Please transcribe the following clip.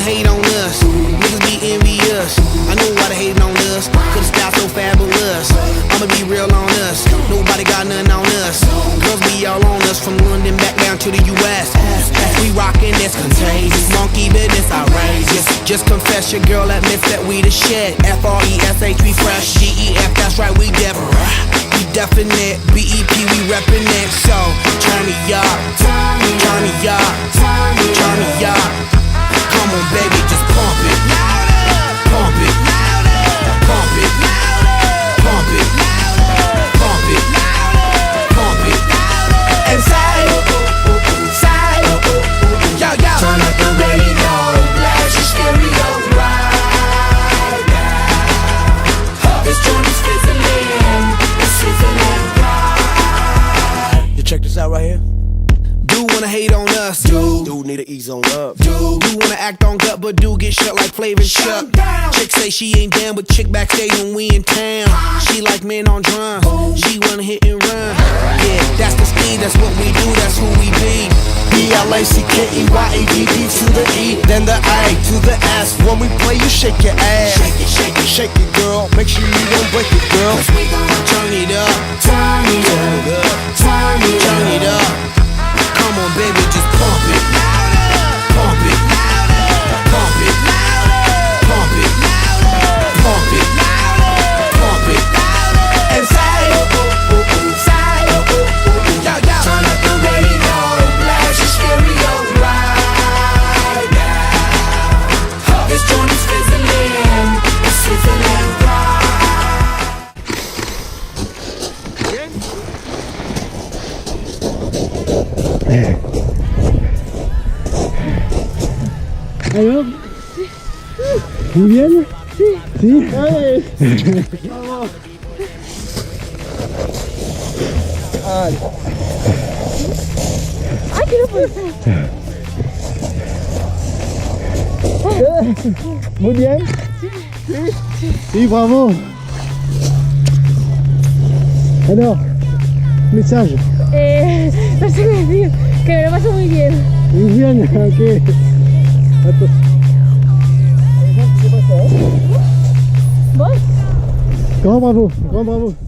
hate on us, niggas be envious. I know why they hating on us, cause the style so fabulous. I'ma be real on us, nobody got nothing on us. Girls be all on us, from London back down to the US. We rockin' this contagious, monkey business outrageous. Just confess your girl admits that we the shit. F-R-E-S-H, we fresh. G-E-F, that's right, we different. We definite, B-E-P, we reppin' it. So, turn me up, turn me up, turn me up. Come on baby, just pump it, pump it, pump it, pump it, pump it, pump it, and say, yo, yo. Turn up the radio, blast your stereo right now. This joint is fizzling, it's sizzling right. You check this out right here. Do wanna hate on us, Dude need to ease on up. do wanna act on gut, but do get shut like Flavor Shut. Chick say she ain't down, but chick backstage when we in town. She like men on drums, she wanna hit and run. Yeah, that's the speed, that's what we do, that's who we be. B-L-A-C-K-E-Y-A-D-D to the E, then the A to the S. When we play, you shake your ass. Shake it, shake it, Shake it, girl. Make sure you don't break it, girl. cause we gon' Turn it up, turn it up, turn it turn it up. up. Come on baby, just pump it, pump it, pump it, pump it, pump it, pump it, and say, yo, yo. Turn up the radio, blast your stereo right now. This joint is fizzling, it's sizzling Alors, ils viennent? Si. Allez. Allez. Muy bien. Sí, bravo. Alors, message. No sé qué decir, que me lo paso muy bien. Muy bien, ok. Attends. ¿Vos? Grand bravo, grand bravo.